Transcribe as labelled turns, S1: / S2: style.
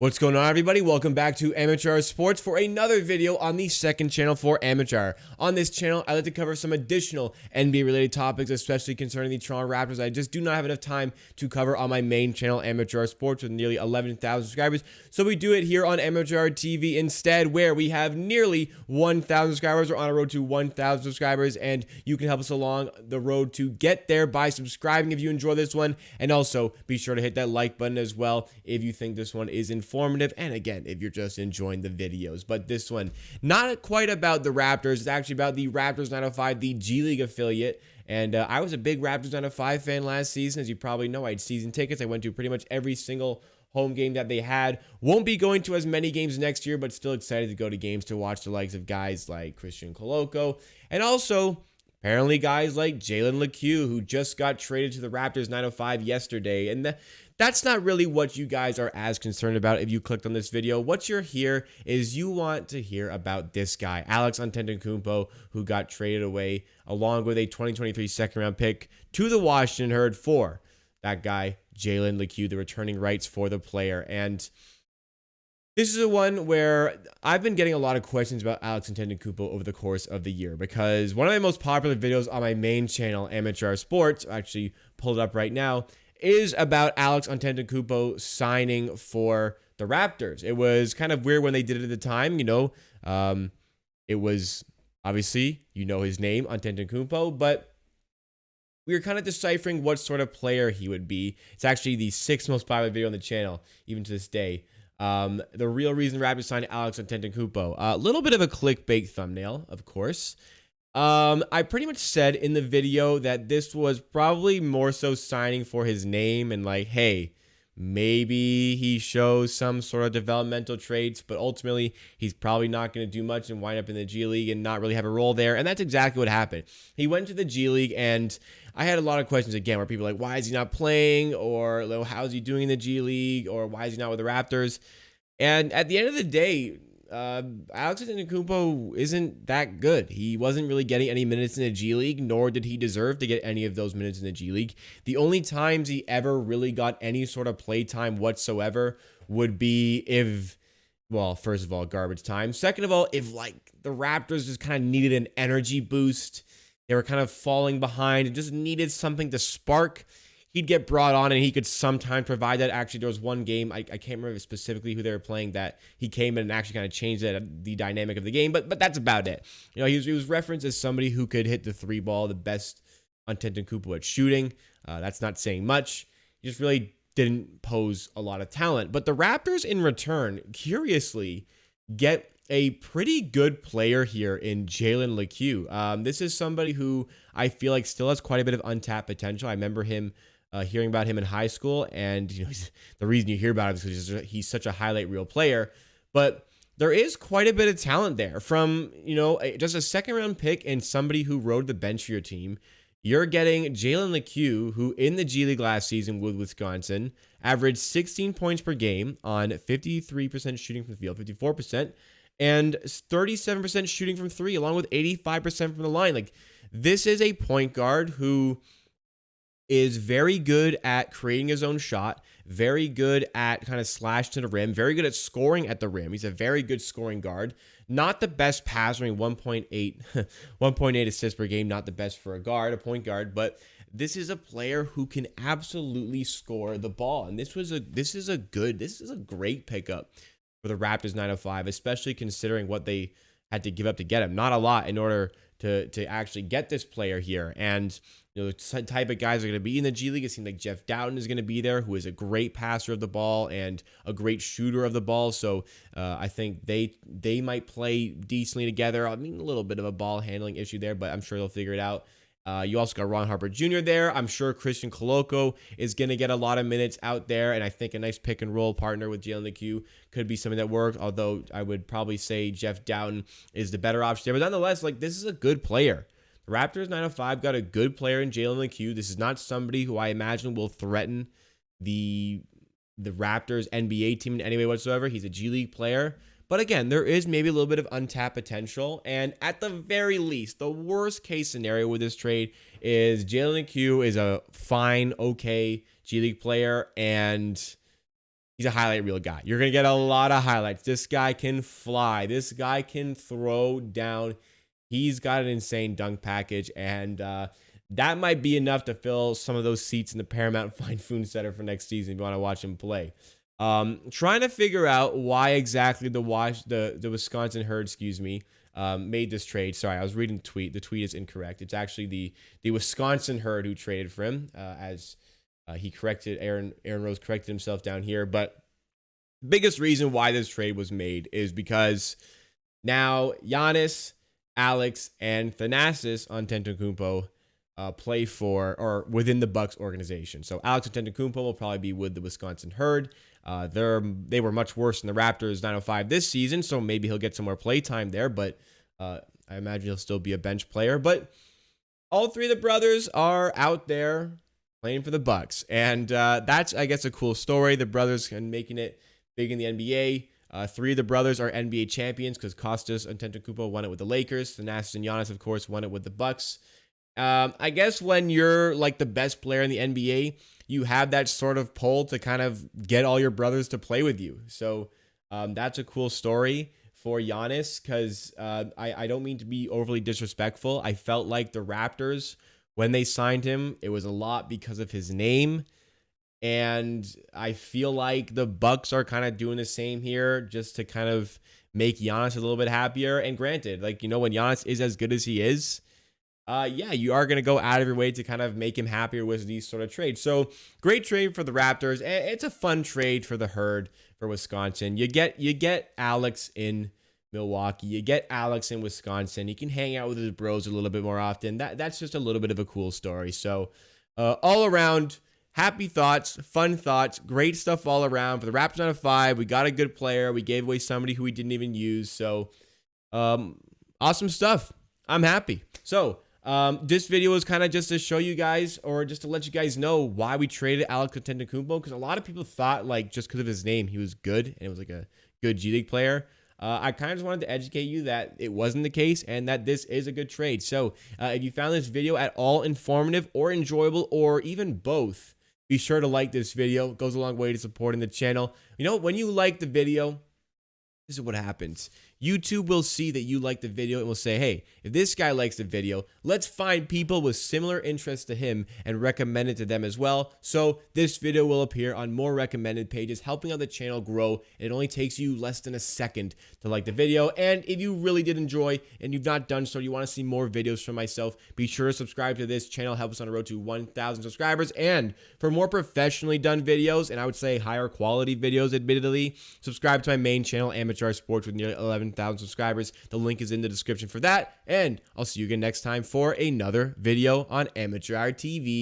S1: What's going on, everybody? Welcome back to Amateur Sports for another video on the second channel for Amateur. On this channel, I like to cover some additional NBA-related topics, especially concerning the Toronto Raptors. I just do not have enough time to cover on my main channel, Amateur Sports, with nearly 11,000 subscribers. So we do it here on Amateur TV instead, where we have nearly 1,000 subscribers. We're on a road to 1,000 subscribers, and you can help us along the road to get there by subscribing if you enjoy this one. And also, be sure to hit that like button as well if you think this one is informative, and again, if you're just enjoying the videos. But this one, not quite about the Raptors. It's actually about the Raptors 905, the G League affiliate. And I was a big Raptors 905 fan last season. As you probably know, I had season tickets. I went to pretty much every single home game that they had. Won't be going to as many games next year, but still excited to go to games to watch the likes of guys like Christian Coloco, and also apparently guys like Jalen Lecque, who just got traded to the Raptors 905 yesterday. And that's not really what you guys are as concerned about if you clicked on this video. What you're here is you want to hear about this guy, Alex Antetokounmpo, who got traded away along with a 2023 second-round pick to the Washington Herd for that guy, Jalen Lecque, the returning rights for the player. And this is a one where I've been getting a lot of questions about Alex Antetokounmpo over the course of the year, because one of my most popular videos on my main channel, Amateur Sports, I actually pulled it up right now, is about Alex Antetokounmpo signing for the Raptors. It was kind of weird when they did it at the time, it was obviously, his name, Antetokounmpo, but we were kind of deciphering what sort of player he would be. It's actually the sixth most popular video on the channel, even to this day. The real reason Raptors signed Alex Antetokounmpo. A little bit of a clickbait thumbnail, of course. I pretty much said in the video that this was probably more so signing for his name and like, hey, maybe he shows some sort of developmental traits, but ultimately he's probably not going to do much and wind up in the G League and not really have a role there. And that's exactly what happened. He went to the G League, and I had a lot of questions again where people were like, why is he not playing? Or how is he doing in the G League? Or why is he not with the Raptors? And at the end of the day, Alex Antetokounmpo isn't that good. He wasn't really getting any minutes in the G League, nor did he deserve to get any of those minutes in the G League. The only times he ever really got any sort of play time whatsoever would be if, well, first of all, garbage time. Second of all, if like the Raptors just kind of needed an energy boost, they were kind of falling behind and just needed something to spark, he'd get brought on and he could sometimes provide that. Actually, there was one game, I can't remember specifically who they were playing, that he came in and actually kind of changed the dynamic of the game, but that's about it. He was referenced as somebody who could hit the three ball, the best Antetokounmpo at shooting. That's not saying much. He just really didn't pose a lot of talent. But the Raptors, in return, curiously, get a pretty good player here in Jalen Lecque. This is somebody who I feel like still has quite a bit of untapped potential. I remember him hearing about him in high school, and the reason you hear about him is because he's such a highlight reel player. But there is quite a bit of talent there from just a second round pick and somebody who rode the bench for your team. You're getting Jalen Lecque, who in the G League last season with Wisconsin averaged 16 points per game on 53% shooting from the field, 54%, and 37% shooting from three, along with 85% from the line. Like, this is a point guard who is very good at creating his own shot, very good at kind of slash to the rim, very good at scoring at the rim. He's a very good scoring guard. Not the best passer, 1.8 assists per game, not the best for a point guard, but this is a player who can absolutely score the ball. And this is a great pickup for the Raptors 905, especially considering what they had to give up to get him. Not a lot in order to actually get this player here. And the type of guys are going to be in the G League. It seems like Jeff Dowtin is going to be there, who is a great passer of the ball and a great shooter of the ball. So I think they might play decently together. I mean, a little bit of a ball handling issue there, but I'm sure they'll figure it out. You also got Ron Harper Jr. there. I'm sure Christian Coloco is going to get a lot of minutes out there, and I think a nice pick and roll partner with Jalen Lecque could be something that works, although I would probably say Jeff Dowtin is the better option there. But nonetheless, like, this is a good player. The Raptors 905 got a good player in Jalen Lecque. This is not somebody who I imagine will threaten the Raptors NBA team in any way whatsoever. He's a G League player. But again, there is maybe a little bit of untapped potential. And at the very least, the worst case scenario with this trade is Jalen Lecque is a fine, okay G League player, and he's a highlight reel guy. You're going to get a lot of highlights. This guy can fly. This guy can throw down. He's got an insane dunk package, and that might be enough to fill some of those seats in the Paramount Fine Food Center for next season if you want to watch him play. Trying to figure out why exactly the Wisconsin Herd, made this trade. Sorry, I was reading the tweet. The tweet is incorrect. It's actually the Wisconsin Herd who traded for him, as Aaron Rose corrected himself down here. But the biggest reason why this trade was made is because now Giannis, Alex, and Thanasis Antetokounmpo play for or within the Bucks organization. So Alex Antetokounmpo will probably be with the Wisconsin Herd. They were much worse than the Raptors 905 this season, so maybe he'll get some more play time there, but I imagine he'll still be a bench player. But all three of the brothers are out there playing for the Bucks, and that's, I guess, a cool story. The brothers and making it big in the NBA. Three of the brothers are NBA champions because Kostas Antetokounmpo won it with the Lakers. Thanasis and Giannis, of course, won it with the Bucks. I guess when you're like the best player in the NBA, you have that sort of pull to kind of get all your brothers to play with you. So that's a cool story for Giannis, because I don't mean to be overly disrespectful. I felt like the Raptors, when they signed him, it was a lot because of his name. And I feel like the Bucks are kind of doing the same here just to kind of make Giannis a little bit happier. And granted, like, when Giannis is as good as he is, you are going to go out of your way to kind of make him happier with these sort of trades. So great trade for the Raptors. It's a fun trade for the Herd for Wisconsin. You get Alex in Milwaukee. You get Alex in Wisconsin. He can hang out with his bros a little bit more often. That's just a little bit of a cool story. So all around, happy thoughts, fun thoughts, great stuff all around. For the Raptors out of 5, we got a good player. We gave away somebody who we didn't even use. So awesome stuff. I'm happy. So this video was kind of just to show you guys, or just to let you guys know why we traded Alex Antetokounmpo, because a lot of people thought, like, just because of his name, he was good and it was like a good G League player. I kind of just wanted to educate you that it wasn't the case and that this is a good trade. So if you found this video at all informative or enjoyable, or even both, be sure to like this video. It goes a long way to supporting the channel. When you like the video, this is what happens. YouTube will see that you like the video and will say, hey, if this guy likes the video, let's find people with similar interests to him and recommend it to them as well. So this video will appear on more recommended pages, helping out the channel grow. It only takes you less than a second to like the video. And if you really did enjoy and you've not done so, you want to see more videos from myself, be sure to subscribe to this channel. Help us on the road to 1,000 subscribers. And for more professionally done videos, and I would say higher quality videos, admittedly, subscribe to my main channel, Amateur Sports, with nearly 11,000 subscribers. The link is in the description for that, and I'll see you again next time for another video on Amateur TV.